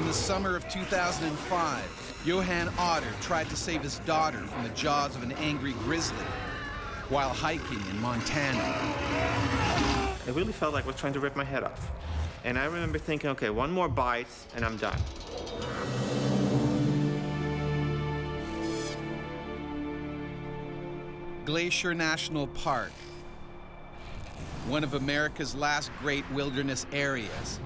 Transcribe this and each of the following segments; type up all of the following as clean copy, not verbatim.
the summer of 2005, Johan Otter tried to save his daughter from the jaws of an angry grizzly while hiking in Montana. I really felt like I was trying to rip my head off. And I remember thinking, okay, one more bite and I'm done. Glacier National Park, one of America's last great wilderness areas.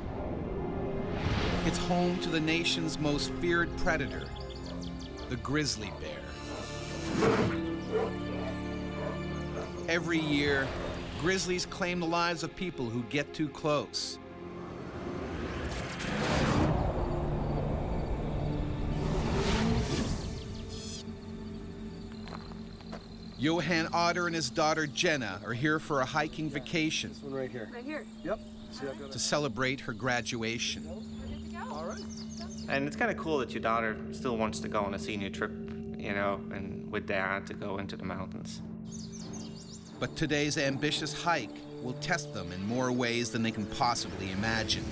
It's home to the nation's most feared predator, the grizzly bear. Every year, grizzlies claim the lives of people who get too close. Johan Otter and his daughter Jenna are here for a hiking vacation. This one right here. Right here? Yep. See, I've got to celebrate her graduation. All right. And it's kind of cool that your daughter still wants to go on a senior trip, you know, and with dad to go into the mountains. But today's ambitious hike will test them in more ways than they can possibly imagine.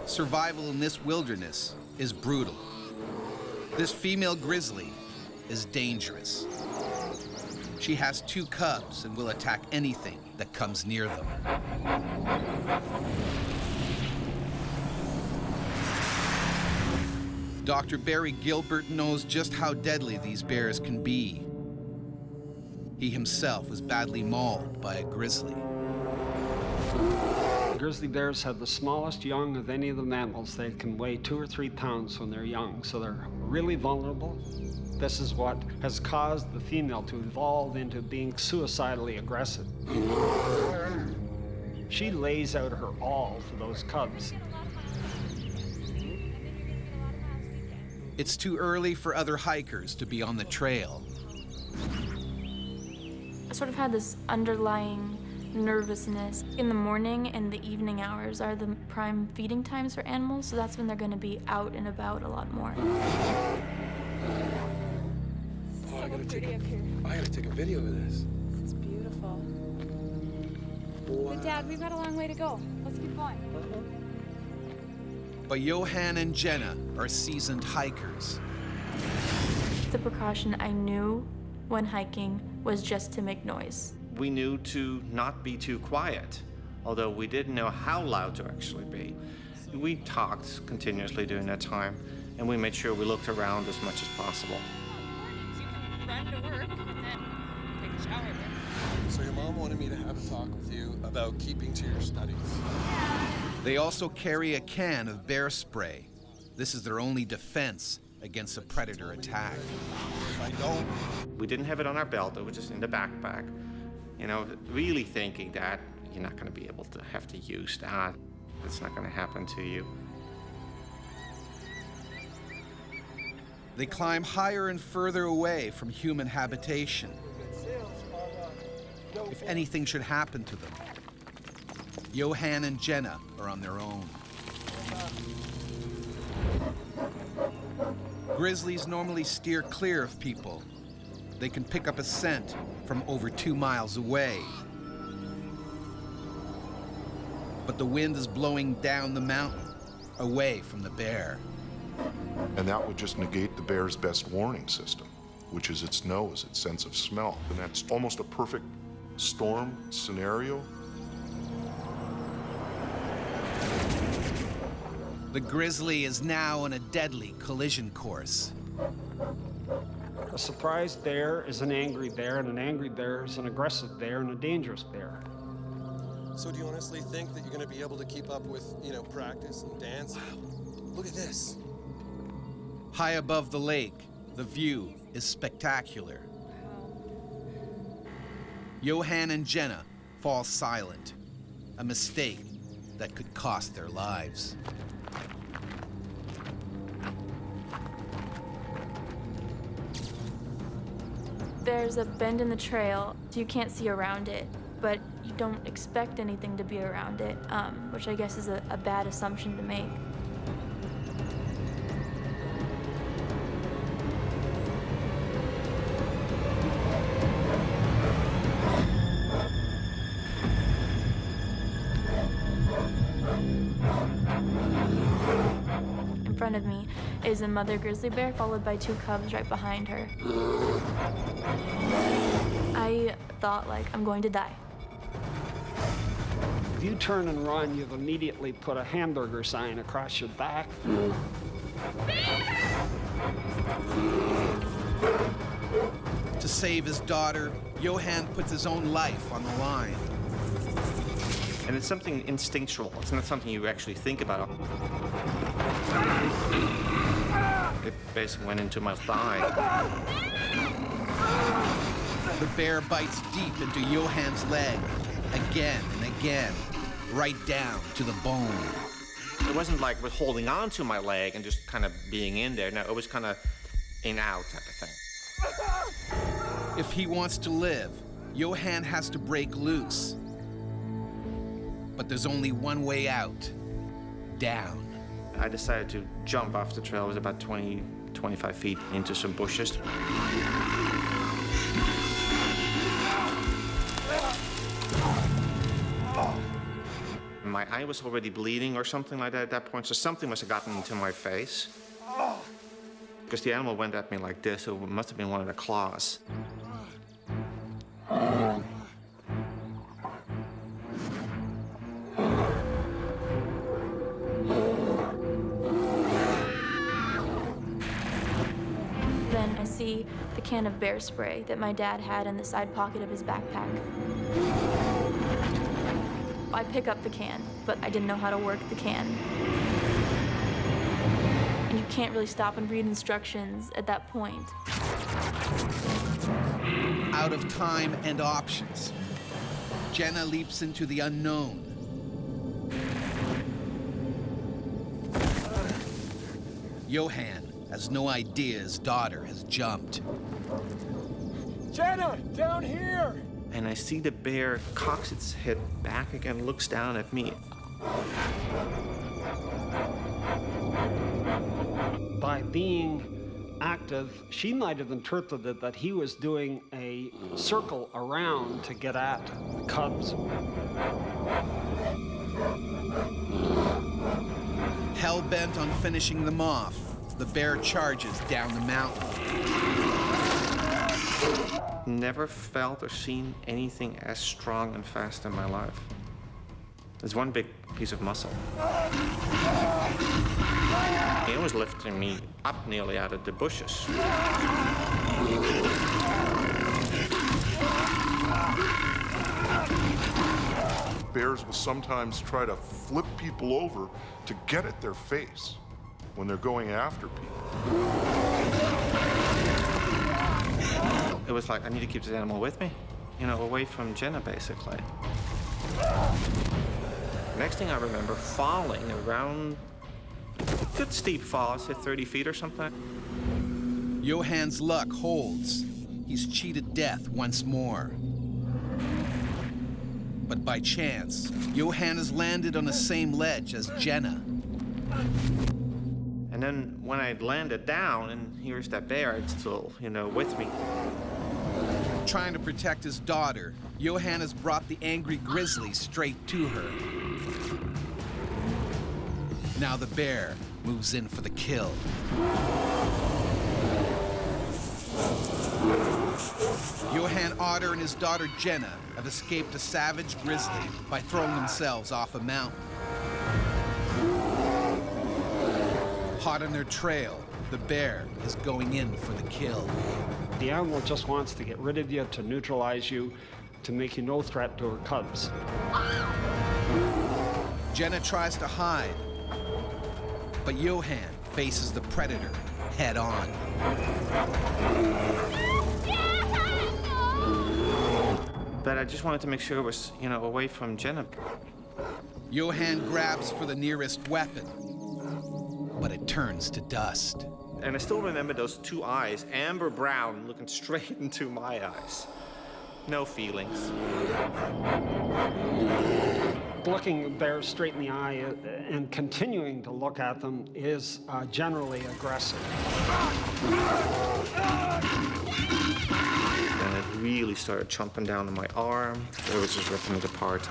Survival in this wilderness is brutal. This female grizzly is dangerous. She has 2 cubs and will attack anything that comes near them. Dr. Barry Gilbert knows just how deadly these bears can be. He himself was badly mauled by a grizzly. Grizzly bears have the smallest young of any of the mammals. They can weigh 2 or 3 pounds when they're young, so they're really vulnerable. This is what has caused the female to evolve into being suicidally aggressive. She lays out her all for those cubs. It's too early for other hikers to be on the trail. I sort of had this underlying nervousness. In the morning and the evening hours are the prime feeding times for animals, so that's when they're going to be out and about a lot more. I gotta take a video of this. This is beautiful. Wow. But Dad, we've got a long way to go. Let's keep going. But Johan and Jenna are seasoned hikers. The precaution I knew when hiking was just to make noise. We knew to not be too quiet, although we didn't know how loud to actually be. We talked continuously during that time, and we made sure we looked around as much as possible. You can run to work and then take a shower there. So your mom wanted me to have a talk with you about keeping to your studies. They also carry a can of bear spray. This is their only defense against a predator attack. If I don't, We didn't have it on our belt, it was just in the backpack. You know, really thinking that you're not going to be able to have to use that. It's not going to happen to you. They climb higher and further away from human habitation. If anything should happen to them, Johan and Jenna are on their own. Grizzlies normally steer clear of people. They can pick up a scent from over 2 miles away. But the wind is blowing down the mountain, away from the bear. And that would just negate the bear's best warning system, which is its nose, its sense of smell. And that's almost a perfect storm scenario. The grizzly is now on a deadly collision course. A surprised bear is an angry bear, and an angry bear is an aggressive bear and a dangerous bear. so do you honestly think that you're going to be able to keep up with, you know, practice and dance? Look at this. High above the lake, the view is spectacular. Johan and Jenna fall silent, a mistake that could cost their lives. There's a bend in the trail, so you can't see around it, but you don't expect anything to be around it, which I guess is a bad assumption to make. front of me is a mother grizzly bear followed by 2 cubs right behind her. I thought, like, I'm going to die. If you turn and run, you've immediately put a hamburger sign across your back. To save his daughter, Johan puts his own life on the line. And it's something instinctual. It's not something you actually think about. It basically went into my thigh. The bear bites deep into Johan's leg, again and again, right down to the bone. It wasn't like it was holding on to my leg and just kind of being in there. No, it was kind of in-out type of thing. If he wants to live, Johan has to break loose. But there's only one way out, down. I decided to jump off the trail. It was about 20, 25 feet into some bushes. My eye was already bleeding or something like that at that point, so something must have gotten into my face. Because the animal went at me like this, so it must have been one of the claws. Then I see the can of bear spray that my dad had in the side pocket of his backpack. I pick up the can, but I didn't know how to work the can. And you can't really stop and read instructions at that point. Out of time and options, Jenna leaps into the unknown. Johan has no idea his daughter has jumped. Jenna, down here! And I see the bear cocks its head back again, looks down at me. By being active, she might have interpreted that he was doing a circle around to get at the cubs. Hell-bent on finishing them off, the bear charges down the mountain. Never felt or seen anything as strong and fast in my life. There's one big piece of muscle. It was lifting me up nearly out of the bushes. Bears will sometimes try to flip people over to get at their face when they're going after people. It was like, I need to keep this animal with me, you know, away from Jenna, basically. Next thing I remember, falling around a good steep fall, I'd say 30 feet or something. Johan's luck holds. He's cheated death once more. But by chance, Johan has landed on the same ledge as Jenna. And then when I landed down, and here's that bear, it's still, you know, with me. Trying to protect his daughter, Johan has brought the angry grizzly straight to her. Now the bear moves in for the kill. Johan Otter and his daughter Jenna have escaped a savage grizzly by throwing themselves off a mountain. Hot on their trail, the bear is going in for the kill. The animal just wants to get rid of you, to neutralize you, to make you no threat to her cubs. Jenna tries to hide, but Johan faces the predator head on. But I just wanted to make sure it was, you know, away from Jenna. Johan grabs for the nearest weapon, but it turns to dust. And I still remember those two eyes, amber brown, looking straight into my eyes. No feelings. Looking bears straight in the eye and continuing to look at them is generally aggressive. And it really started chomping down on my arm. It was just ripping it apart.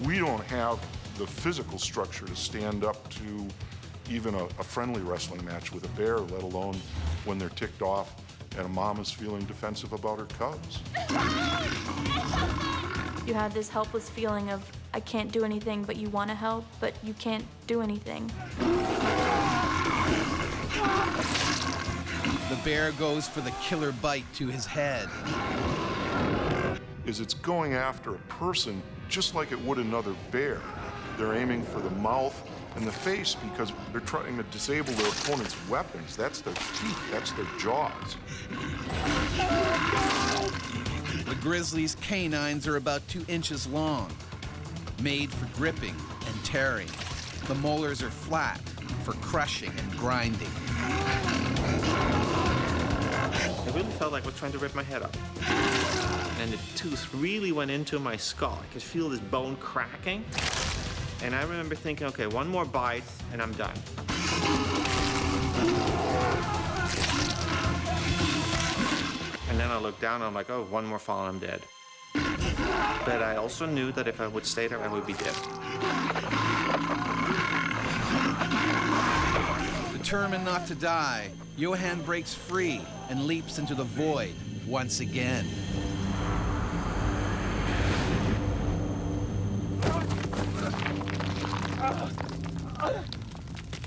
We don't have the physical structure to stand up to even a friendly wrestling match with a bear, let alone when they're ticked off and a mom is feeling defensive about her cubs. You have this helpless feeling of, I can't do anything, but you want to help, but you can't do anything. The bear goes for the killer bite to his head. It's going after a person just like it would another bear. They're aiming for the mouth and the face because they're trying to disable their opponent's weapons. That's their teeth, that's their jaws. The grizzly's canines are about 2 inches long, made for gripping and tearing. The molars are flat for crushing and grinding. It really felt like it was trying to rip my head up. And the tooth really went into my skull. I could feel this bone cracking. And I remember thinking, okay, one more bite and I'm done. And then I looked down and I'm like, oh, one more fall and I'm dead. But I also knew that if I would stay there, I would be dead. Determined not to die, Johan breaks free and leaps into the void once again.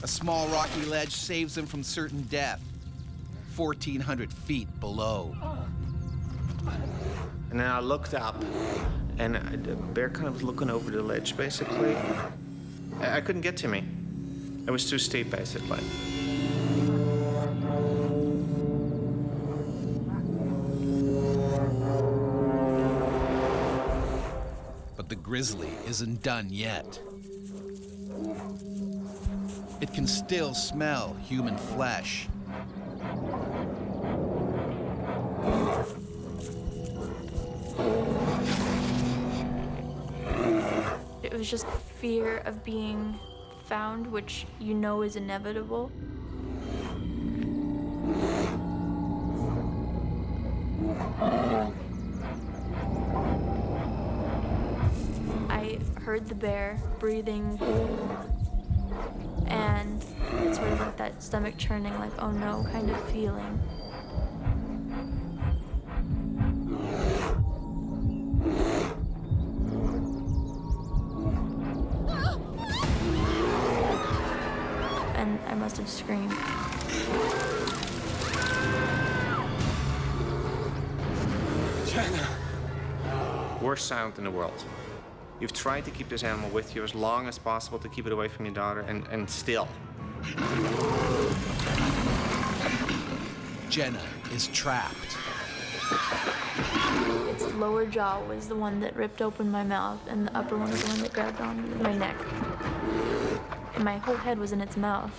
A small rocky ledge saves him from certain death, 1,400 feet below. And then I looked up, and the bear kind of was looking over the ledge, basically. I couldn't get to me. It was too steep, basically. But the grizzly isn't done yet. It can still smell human flesh. It was just fear of being found, which you know is inevitable. I heard the bear breathing, and it's sort of like that stomach churning, like, oh no, kind of feeling. And I must have screamed. Worst sound in the world. You've tried to keep this animal with you as long as possible to keep it away from your daughter, and still. Jenna is trapped. Its lower jaw was the one that ripped open my mouth, and the upper one was the one that grabbed on my neck. And my whole head was in its mouth.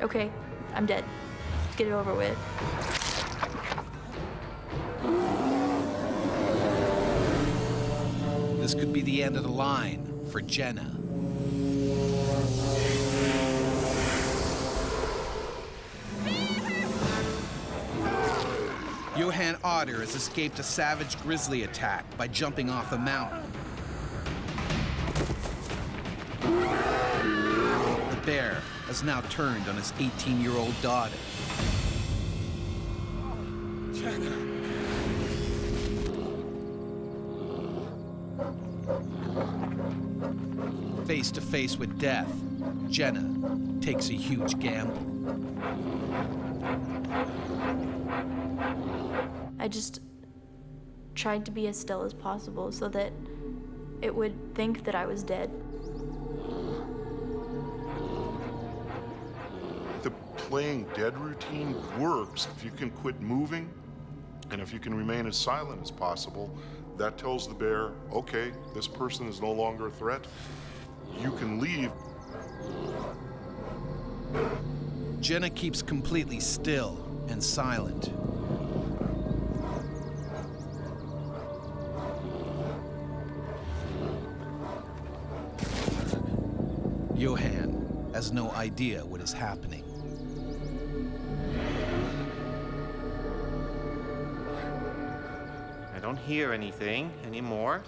Okay, I'm dead. Get it over with. This could be the end of the line for Jenna. Johan Otter has escaped a savage grizzly attack by jumping off a mountain. The bear has now turned on his 18-year-old daughter. Face to face with death, Jenna takes a huge gamble. I just tried to be as still as possible so that it would think that I was dead. The playing dead routine works if you can quit moving and if you can remain as silent as possible. That tells the bear, okay, this person is no longer a threat. You can leave. Jenna keeps completely still and silent. Johan has no idea what is happening. I don't hear anything anymore.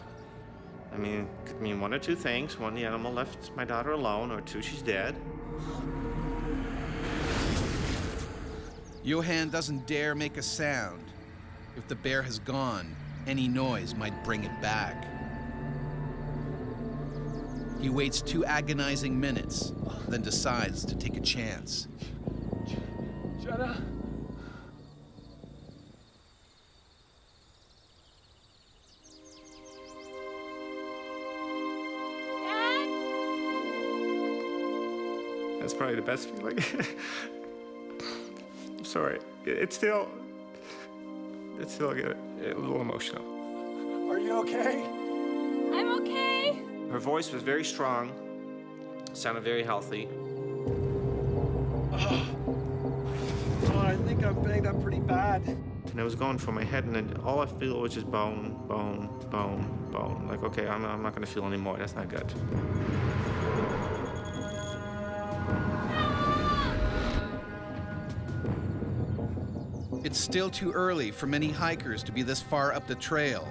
I mean, it could mean one or two things. One, the animal left my daughter alone, or two, she's dead. Johan doesn't dare make a sound. If the bear has gone, any noise might bring it back. He waits 2 agonizing minutes, then decides to take a chance. Jenna? That's probably the best feeling. I'm sorry. It's still get a little emotional. Are you okay? I'm okay. Her voice was very strong, sounded very healthy. Oh, I think I'm banged up pretty bad. And I was going for my head, and then all I feel was just bone, bone, bone, bone. Like, okay, I'm not gonna feel anymore. That's not good. It's still too early for many hikers to be this far up the trail.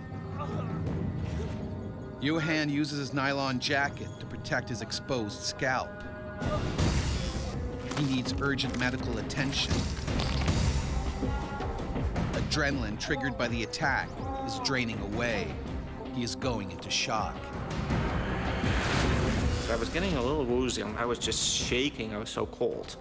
Johan uses his nylon jacket to protect his exposed scalp. He needs urgent medical attention. Adrenaline triggered by the attack is draining away. He is going into shock. I was getting a little woozy. I was just shaking. I was so cold.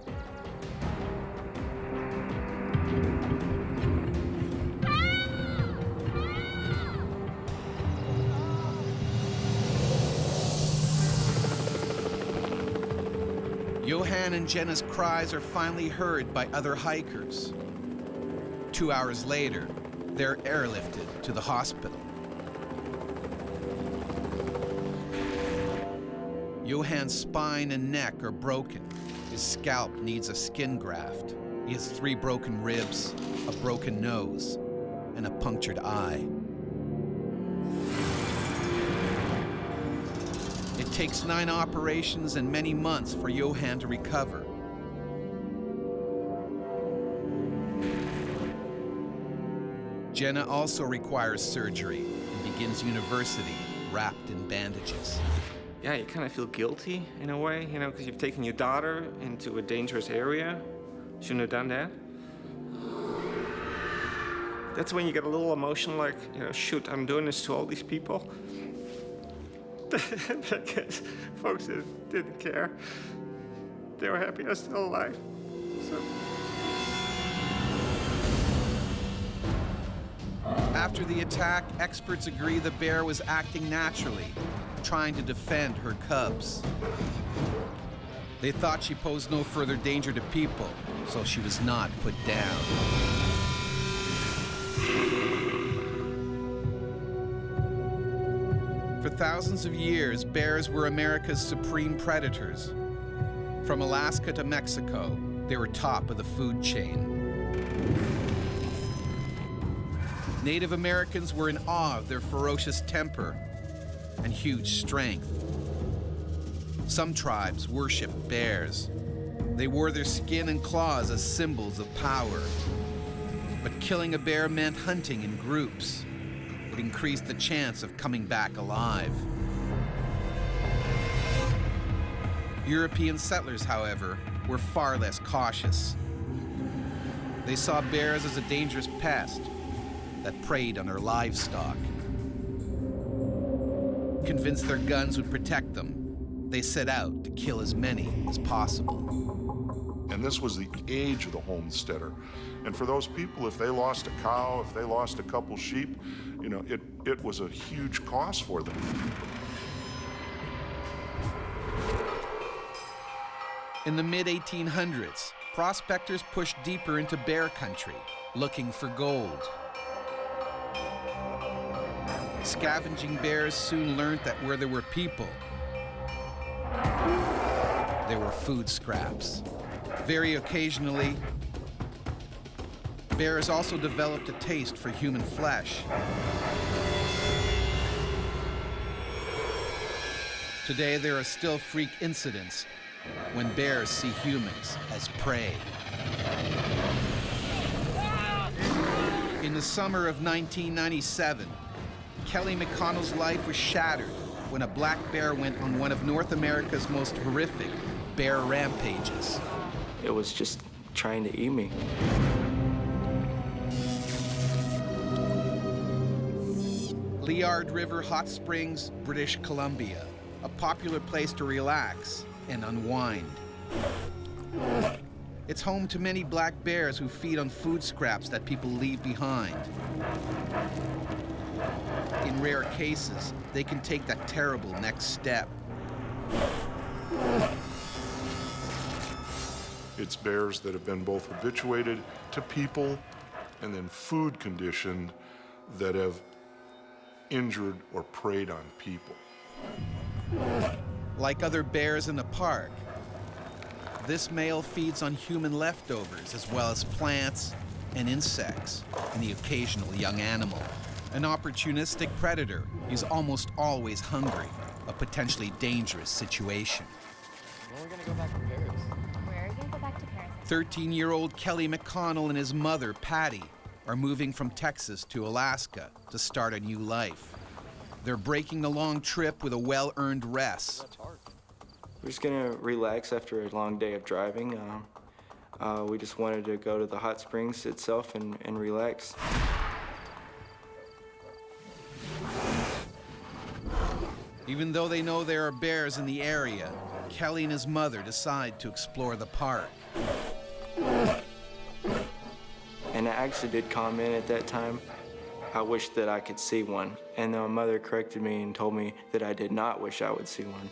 Johan and Jenna's cries are finally heard by other hikers. 2 hours later, they're airlifted to the hospital. Johan's spine and neck are broken. His scalp needs a skin graft. He has 3 broken ribs, a broken nose, and a punctured eye. It takes 9 operations and many months for Johan to recover. Jenna also requires surgery and begins university wrapped in bandages. Yeah, you kind of feel guilty in a way, you know, because you've taken your daughter into a dangerous area. Shouldn't have done that. That's when you get a little emotional, like, you know, shoot, I'm doing this to all these people. But I guess folks didn't care. They were happy I was still alive. So. After the attack, experts agree the bear was acting naturally, trying to defend her cubs. They thought she posed no further danger to people, so she was not put down. For thousands of years, bears were America's supreme predators. From Alaska to Mexico, they were top of the food chain. Native Americans were in awe of their ferocious temper and huge strength. Some tribes worshiped bears. They wore their skin and claws as symbols of power. But killing a bear meant hunting in groups. It increased the chance of coming back alive. European settlers, however, were far less cautious. They saw bears as a dangerous pest that preyed on their livestock. Convinced their guns would protect them, they set out to kill as many as possible. And this was the age of the homesteader. And for those people, if they lost a cow, if they lost a couple sheep, you know, it was a huge cost for them. In the mid-1800s, prospectors pushed deeper into bear country, looking for gold. Scavenging bears soon learned that where there were people, there were food scraps. Very occasionally, bears also developed a taste for human flesh. Today, there are still freak incidents when bears see humans as prey. In the summer of 1997, Kelly McConnell's life was shattered when a black bear went on one of North America's most horrific bear rampages. It was just trying to eat me. Liard River Hot Springs, British Columbia, a popular place to relax and unwind. It's home to many black bears who feed on food scraps that people leave behind. In rare cases, they can take that terrible next step. It's bears that have been both habituated to people and then food conditioned that have injured or preyed on people. Like other bears in the park, this male feeds on human leftovers as well as plants and insects and the occasional young animal. An opportunistic predator, he's almost always hungry, a potentially dangerous situation. When are we gonna go back to Paris? Where are you gonna go back to Paris? 13-year-old Kelly McConnell and his mother, Patty, are moving from Texas to Alaska to start a new life. They're breaking the long trip with a well-earned rest. That's hard. We're just gonna relax after a long day of driving. We just wanted to go to the hot springs itself and relax. Even though they know there are bears in the area, Kelly and his mother decide to explore the park. And I actually did comment at that time, I wish that I could see one. And then my mother corrected me and told me that I did not wish I would see one.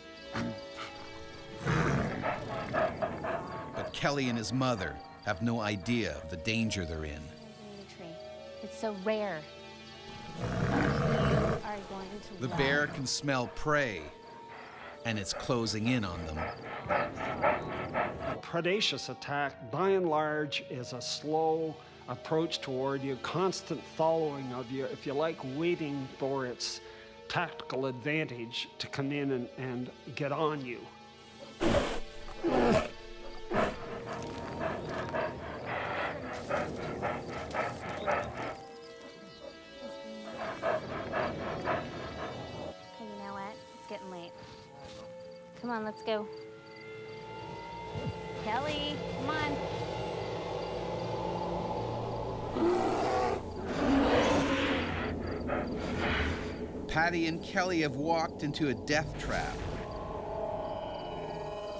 But Kelly and his mother have no idea of the danger they're in. It's so rare. Are going to The bear can smell prey, and it's closing in on them. A predaceous attack, by and large, is a slow approach toward you, constant following of you, if you like, waiting for its tactical advantage to come in and get on you. Hey, you know what? It's getting late. Come on, let's go. Kelly, come on. Patty and Kelly have walked into a death trap.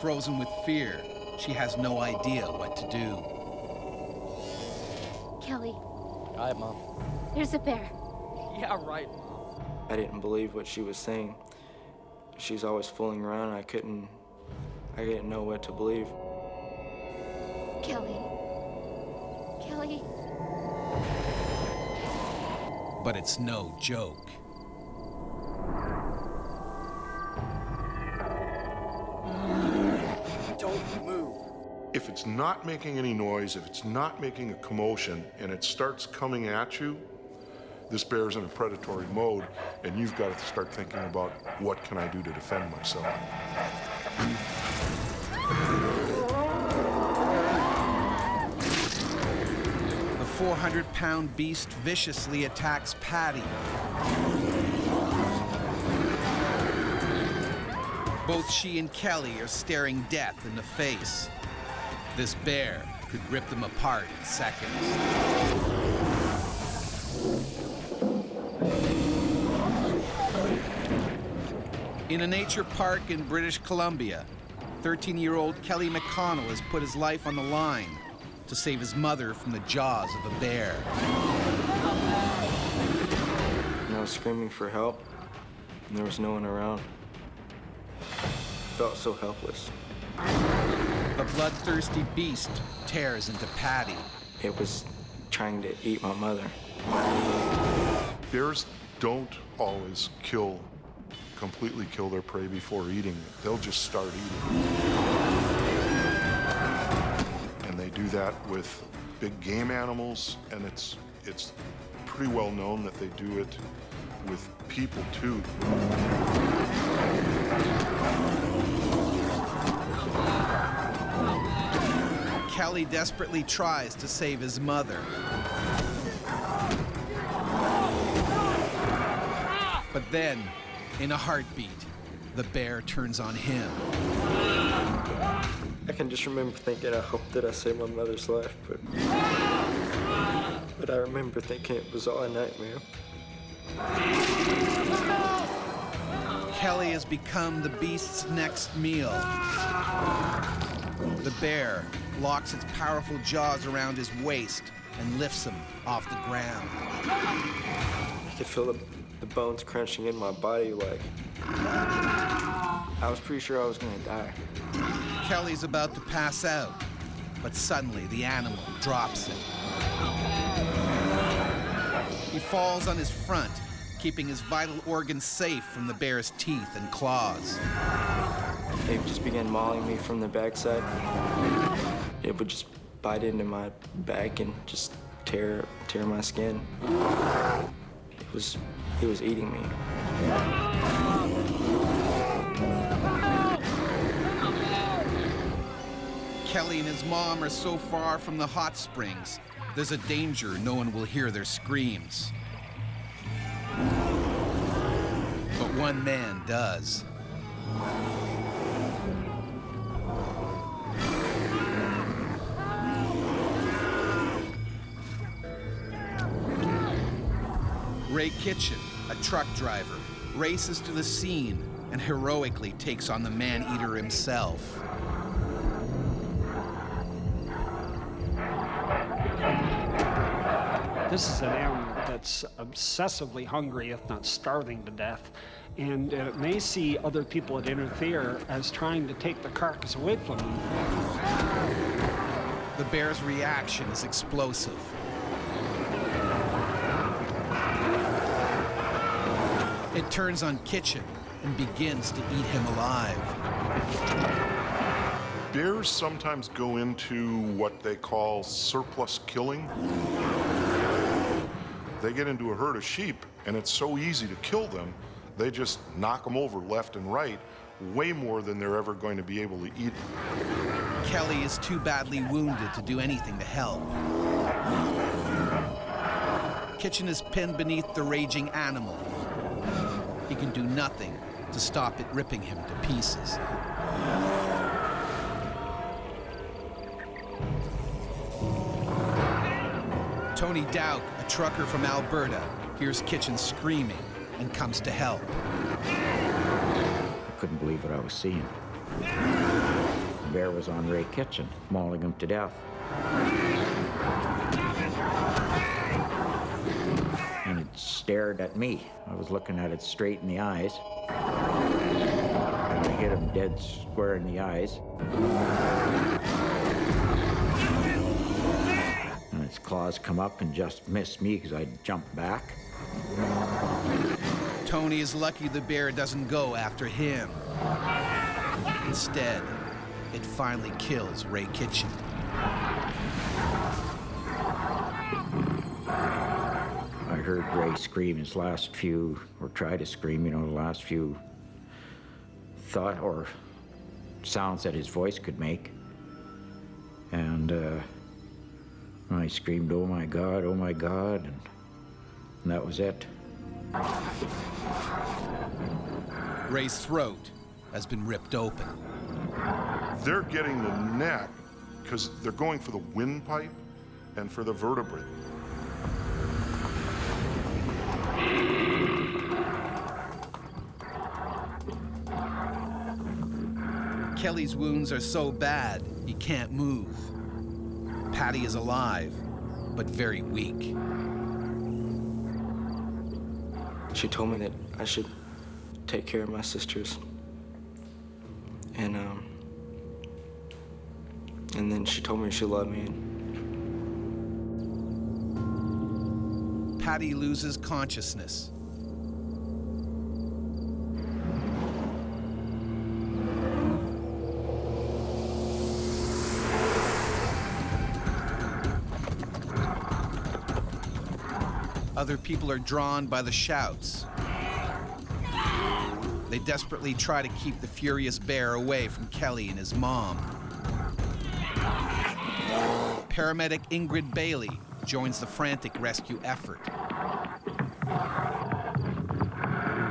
Frozen with fear, she has no idea what to do. Kelly, Hi, Mom. there's a bear. Yeah, right, Mom. I didn't believe what she was saying. She's always fooling around. I didn't know what to believe. Kelly. Kelly. But it's no joke. Don't move. If it's not making any noise, if it's not making a commotion, and it starts coming at you, this bear's in a predatory mode, and you've got to start thinking about what can I do to defend myself. The 400-pound beast viciously attacks Patty. Both she and Kelly are staring death in the face. This bear could rip them apart in seconds. In a nature park in British Columbia, 13-year-old Kelly McConnell has put his life on the line to save his mother from the jaws of a bear. And I was screaming for help, and there was no one around. I felt so helpless. The bloodthirsty beast tears into Patty. It was trying to eat my mother. Bears don't always completely kill their prey before eating it. They'll just start eating. And they do that with big game animals, and it's pretty well known that they do it with people too. Kelly desperately tries to save his mother. But then, In a heartbeat, the bear turns on him. I can just remember thinking, I hope that I saved my mother's life, but I remember thinking it was all a nightmare. Kelly has become the beast's next meal. The bear locks its powerful jaws around his waist and lifts him off the ground. I could feel the bones crunching in my body like I was pretty sure I was gonna die. Kelly's about to pass out, but suddenly the animal drops him. He falls on his front, keeping his vital organs safe from the bear's teeth and claws. They just began mauling me from the backside. It would just bite into my back and just tear my skin. It was eating me. Kelly and his mom are so far from the hot springs, there's a danger no one will hear their screams. But one man does. Ray Kitchen, a truck driver, races to the scene and heroically takes on the man-eater himself. This is an animal that's obsessively hungry, if not starving to death, and it may see other people that interfere as trying to take the carcass away from them. The bear's reaction is explosive. It turns on Kitchen and begins to eat him alive. Bears sometimes go into what they call surplus killing. They get into a herd of sheep, and it's so easy to kill them, they just knock them over left and right, way more than they're ever going to be able to eat. Kelly is too badly wounded to do anything to help. Kitchen is pinned beneath the raging animal. He can do nothing to stop it ripping him to pieces. Tony Dowk, a trucker from Alberta, hears Kitchen screaming and comes to help. I couldn't believe what I was seeing. The bear was on Ray Kitchen, mauling him to death. And it stared at me. I was looking at it straight in the eyes. And I hit him dead square in the eyes. And its claws come up and just missed me because I jumped back. Tony is lucky the bear doesn't go after him. Instead, it finally kills Ray Kitchen. I heard Ray scream his last few, or try to scream, the last few thought or sounds that his voice could make. And I screamed, "Oh my God, and that was it. Ray's throat has been ripped open. They're getting the neck because they're going for the windpipe and for the vertebrae. Kelly's wounds are so bad, he can't move. Patty is alive, but very weak. She told me that I should take care of my sisters. And then she told me she loved me. Patty loses consciousness. Other people are drawn by the shouts. They desperately try to keep the furious bear away from Kelly and his mom. Paramedic Ingrid Bailey joins the frantic rescue effort.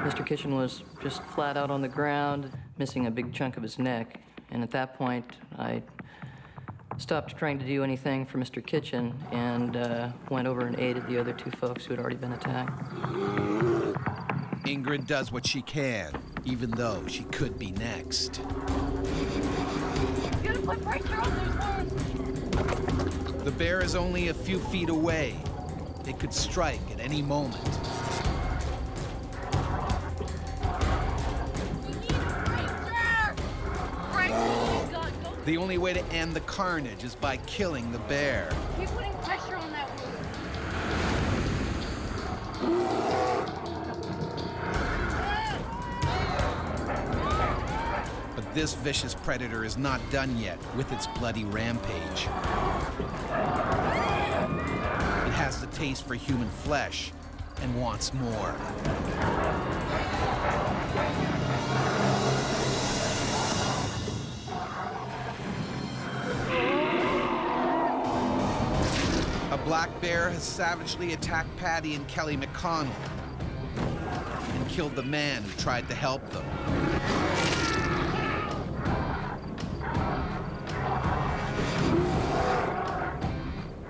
Mr. Kitchen was just flat out on the ground, missing a big chunk of his neck. And at that point, I stopped trying to do anything for Mr. Kitchen and went over and aided the other two folks who had already been attacked. Ingrid does what she can, even though she could be next. You gotta put pressure on those ones. The bear is only a few feet away. It could strike at any moment. The only way to end the carnage is by killing the bear. Keep putting pressure on that wound. But this vicious predator is not done yet with its bloody rampage. It has the taste for human flesh and wants more. A black bear has savagely attacked Patty and Kelly McConnell and killed the man who tried to help them.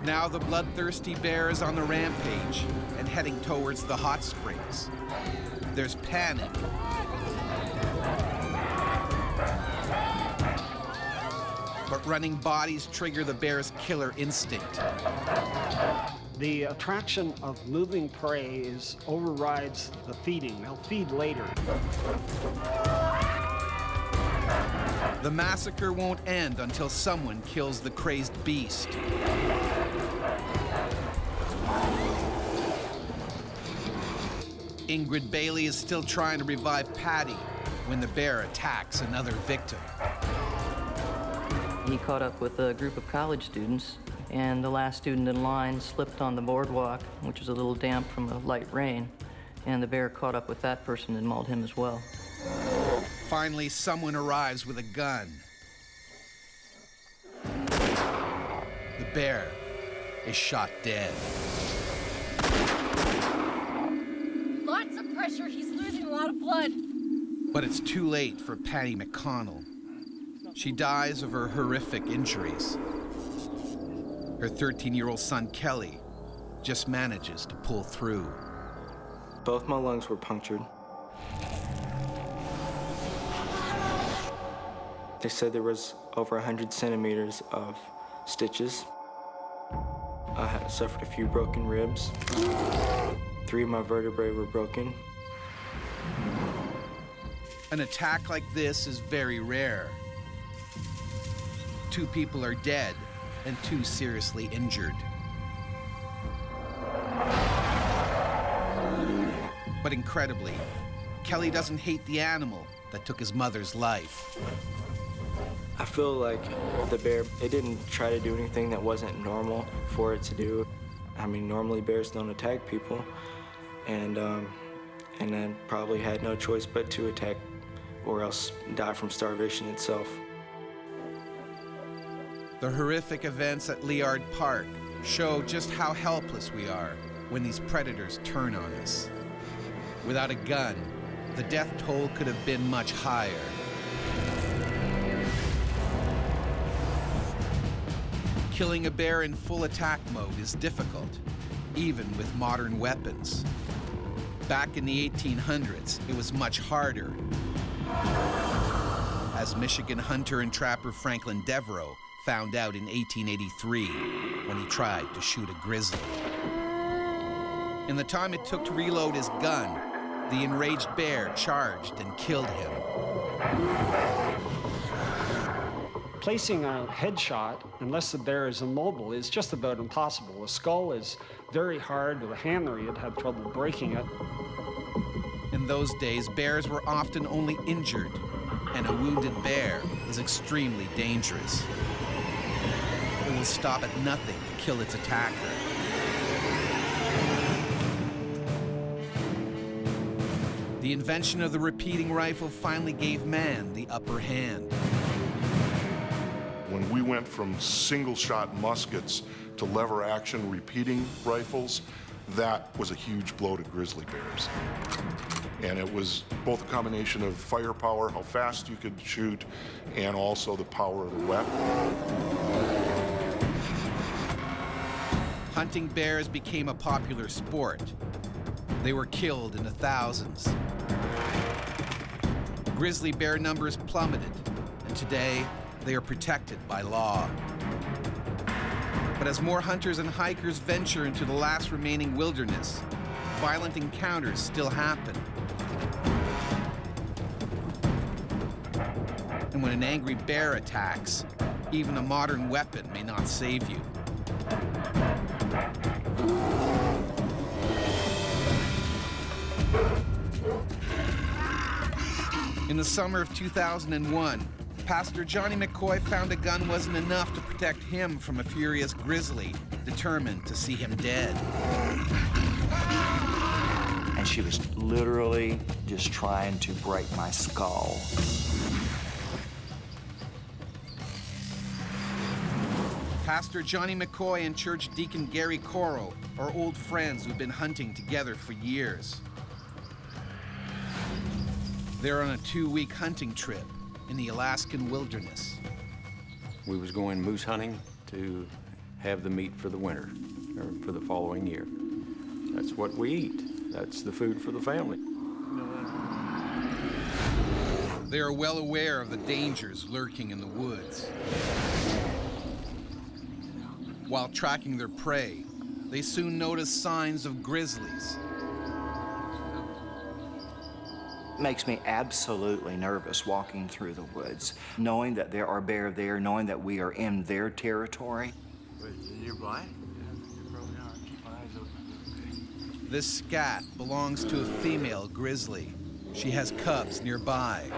Now the bloodthirsty bear is on the rampage and heading towards the hot springs. There's panic. But running bodies trigger the bear's killer instinct. The attraction of moving prey overrides the feeding. They'll feed later. The massacre won't end until someone kills the crazed beast. Ingrid Bailey is still trying to revive Patty when the bear attacks another victim. He caught up with a group of college students, and the last student in line slipped on the boardwalk, which was a little damp from a light rain, and the bear caught up with that person and mauled him as well. Finally, someone arrives with a gun. The bear is shot dead. Lots of pressure. He's losing a lot of blood. But it's too late for Patty McConnell. She dies of her horrific injuries. Her 13-year-old son, Kelly, just manages to pull through. Both my lungs were punctured. They said there was over 100 centimeters of stitches. I had suffered a few broken ribs. 3 of my vertebrae were broken. An attack like this is very rare. 2 people are dead and 2 seriously injured. But incredibly, Kelly doesn't hate the animal that took his mother's life. I feel like the bear, it didn't try to do anything that wasn't normal for it to do. I mean, normally bears don't attack people, and then probably had no choice but to attack or else die from starvation itself. The horrific events at Liard Park show just how helpless we are when these predators turn on us. Without a gun, the death toll could have been much higher. Killing a bear in full attack mode is difficult, even with modern weapons. Back in the 1800s, it was much harder. As Michigan hunter and trapper Franklin Devereaux found out in 1883 when he tried to shoot a grizzly. In the time it took to reload his gun, the enraged bear charged and killed him. Placing a headshot, unless the bear is immobile, is just about impossible. A skull is very hard. With a hammer, you'd have trouble breaking it. In those days, bears were often only injured, and a wounded bear is extremely dangerous. It will stop at nothing to kill its attacker. The invention of the repeating rifle finally gave man the upper hand. When we went from single-shot muskets to lever-action repeating rifles, That was a huge blow to grizzly bears. And it was both a combination of firepower, how fast you could shoot, and also the power of the weapon. Hunting bears became a popular sport. They were killed in the thousands. Grizzly bear numbers plummeted, and today they are protected by law. But as more hunters and hikers venture into the last remaining wilderness, violent encounters still happen. And when an angry bear attacks, even a modern weapon may not save you. In the summer of 2001, Pastor Johnny McCoy found a gun wasn't enough to protect him from a furious grizzly, determined to see him dead. And she was literally just trying to break my skull. Pastor Johnny McCoy and church deacon Gary Coro are old friends who've been hunting together for years. They're on a 2-week hunting trip in the Alaskan wilderness. We was going moose hunting to have the meat for the winter, or for the following year. That's what we eat. That's the food for the family. They are well aware of the dangers lurking in the woods. While tracking their prey, they soon notice signs of grizzlies. Makes me absolutely nervous walking through the woods, knowing that there are bear there, knowing that we are in their territory. Nearby? This scat belongs to a female grizzly. She has cubs nearby.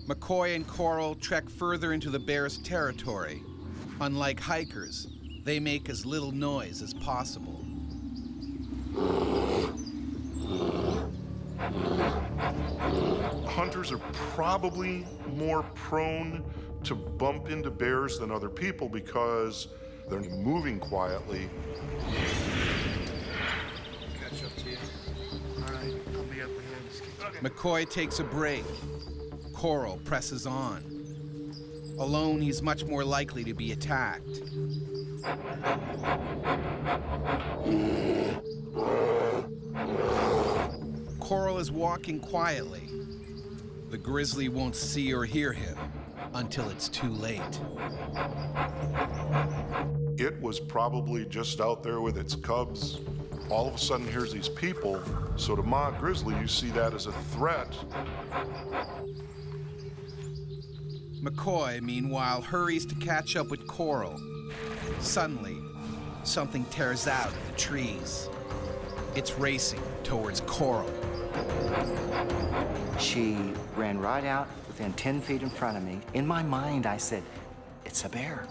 McCoy and Coral trek further into the bear's territory. Unlike hikers, they make as little noise as possible. Hunters are probably more prone to bump into bears than other people because they're moving quietly. Catch up to you. All right, I'll be up ahead. McCoy takes a break. Coral presses on. Alone, he's much more likely to be attacked. Coral is walking quietly. The grizzly won't see or hear him until it's too late. It was probably just out there with its cubs. All of a sudden, here's these people. So to Ma Grizzly, you see that as a threat. McCoy, meanwhile, hurries to catch up with Coral. Suddenly, something tears out of the trees. It's racing towards Coral. She ran right out within 10 feet in front of me. In my mind, I said, it's a bear.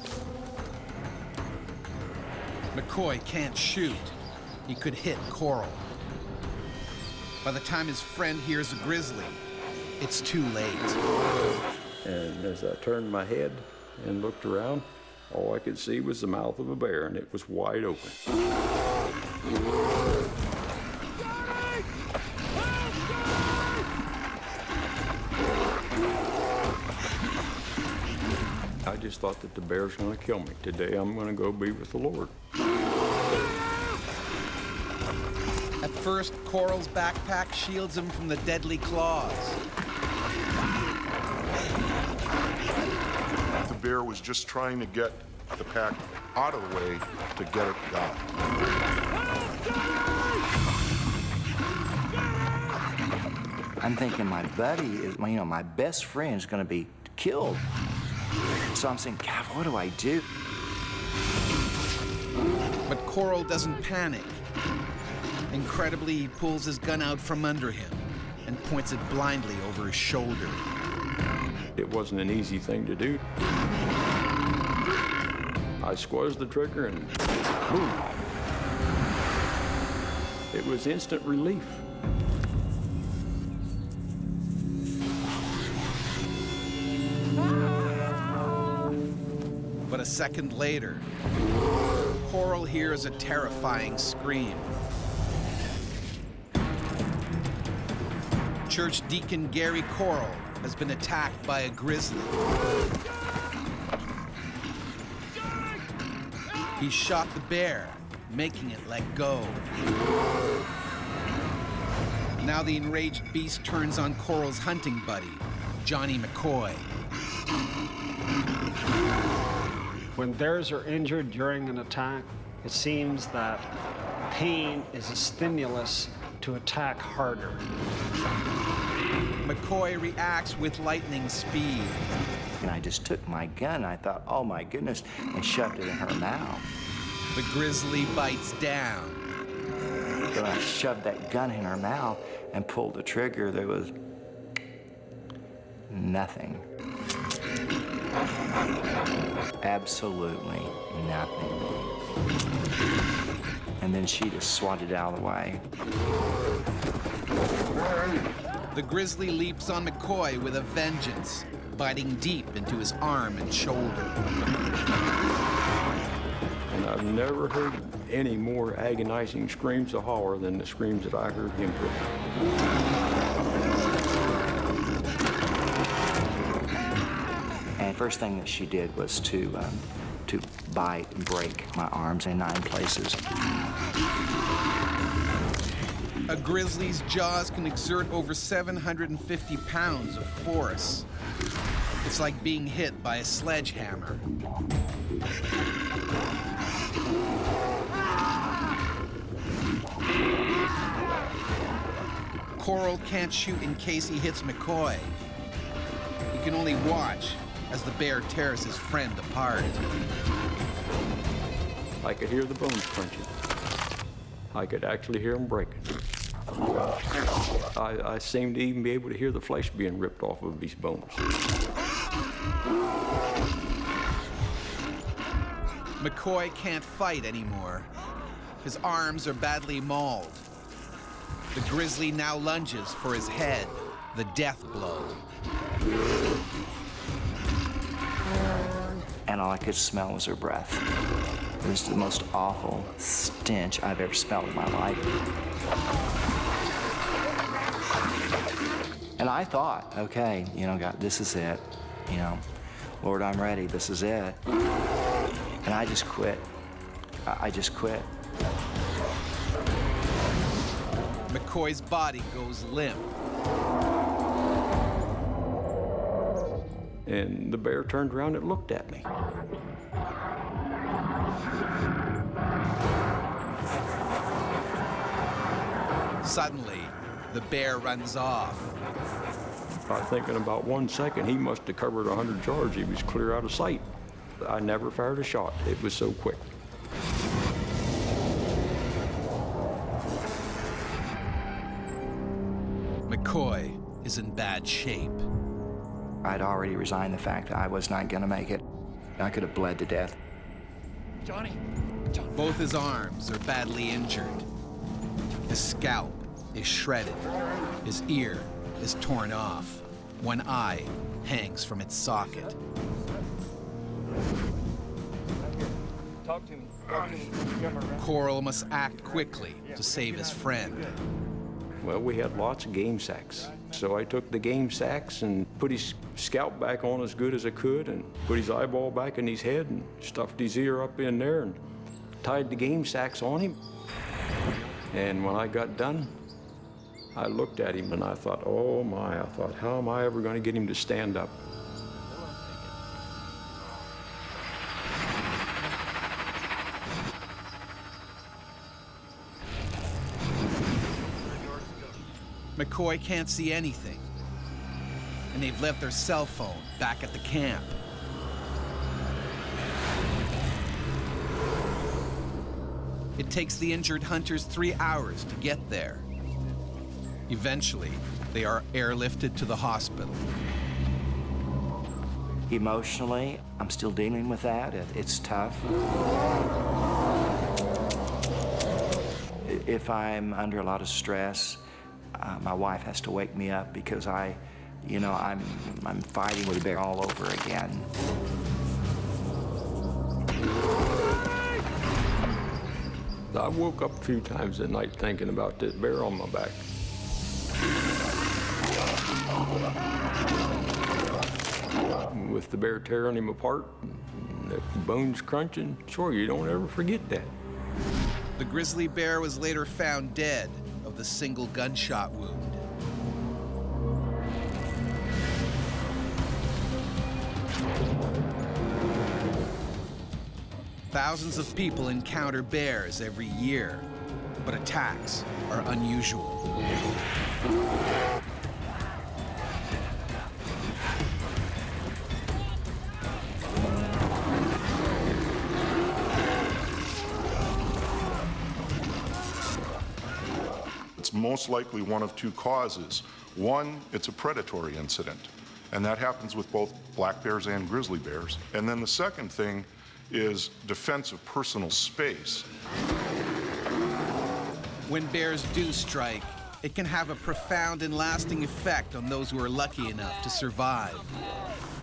McCoy can't shoot. He could hit Coral. By the time his friend hears a grizzly, it's too late. And as I turned my head and looked around, all I could see was the mouth of a bear, and it was wide open. I just thought that the bear's gonna kill me. Today I'm gonna go be with the Lord. At first, Coral's backpack shields him from the deadly claws. The bear was just trying to get the pack out of the way to get it done. I'm thinking my buddy is, my best friend is gonna be killed. So I'm saying, God, what do I do? But Coral doesn't panic. Incredibly, he pulls his gun out from under him and points it blindly over his shoulder. It wasn't an easy thing to do. I squeezed the trigger and boom. It was instant relief. But a second later, Coral hears a terrifying scream. Church deacon Gary Coral has been attacked by a grizzly. He shot the bear, making it let go. Now the enraged beast turns on Coral's hunting buddy, Johnny McCoy. When bears are injured during an attack, it seems that pain is a stimulus to attack harder. McCoy reacts with lightning speed. And I just took my gun, I thought, oh my goodness, and shoved it in her mouth. The grizzly bites down. When I shoved that gun in her mouth and pulled the trigger, there was nothing. Absolutely nothing. And then she just swatted out of the way. The grizzly leaps on McCoy with a vengeance, biting deep into his arm and shoulder. And I've never heard any more agonizing screams of horror than the screams that I heard him put. And first thing that she did was to bite and break my arms in 9 places. A grizzly's jaws can exert over 750 pounds of force. It's like being hit by a sledgehammer. Coral can't shoot in case he hits McCoy. He can only watch as the bear tears his friend apart. I could hear the bones crunching. I could actually hear them breaking. I seemed to even be able to hear the flesh being ripped off of these bones. McCoy can't fight anymore. His arms are badly mauled. The grizzly now lunges for his head, the death blow. And all I could smell was her breath. It was the most awful stench I've ever smelled in my life. And I thought, okay, you know, God, this is it. You know, Lord, I'm ready. This is it. And I just quit. I just quit. McCoy's body goes limp. And the bear turned around and looked at me. Suddenly, the bear runs off. I think in about 1 second, he must have covered 100 yards. He was clear out of sight. I never fired a shot. It was so quick. McCoy is in bad shape. I'd already resigned the fact that I was not going to make it. I could have bled to death. Johnny. Both his arms are badly injured. His scalp is shredded. His ear is torn off. One eye hangs from its socket. Talk to me. Coral must act quickly to save his friend. Well, we had lots of game sacks. So I took the game sacks and put his scalp back on as good as I could and put his eyeball back in his head and stuffed his ear up in there and tied the game sacks on him. And when I got done, I looked at him and I thought, oh my, I thought, how am I ever going to get him to stand up? McCoy can't see anything, and they've left their cell phone back at the camp. It takes the injured hunters 3 hours to get there. Eventually, they are airlifted to the hospital. Emotionally, I'm still dealing with that. It's tough. If I'm under a lot of stress, my wife has to wake me up because I'm fighting with a bear all over again. I woke up a few times at night thinking about that bear on my back. With the bear tearing him apart, and the bones crunching, sure, you don't ever forget that. The grizzly bear was later found dead of the single gunshot wound. Thousands of people encounter bears every year, but attacks are unusual. It's most likely one of two causes. One, it's a predatory incident, and that happens with both black bears and grizzly bears. And then the second thing is defense of personal space. When bears do strike, it can have a profound and lasting effect on those who are lucky enough to survive.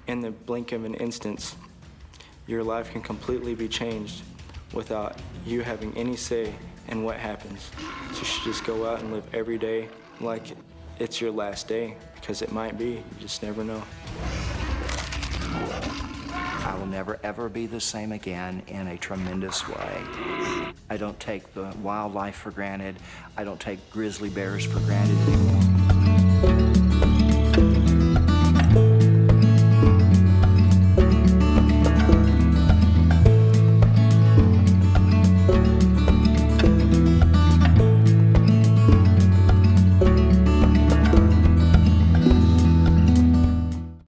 In the blink of an instant, your life can completely be changed without you having any say in what happens. So you should just go out and live every day like it's your last day, because it might be. You just never know. I will never, ever be the same again in a tremendous way. I don't take the wildlife for granted. I don't take grizzly bears for granted anymore.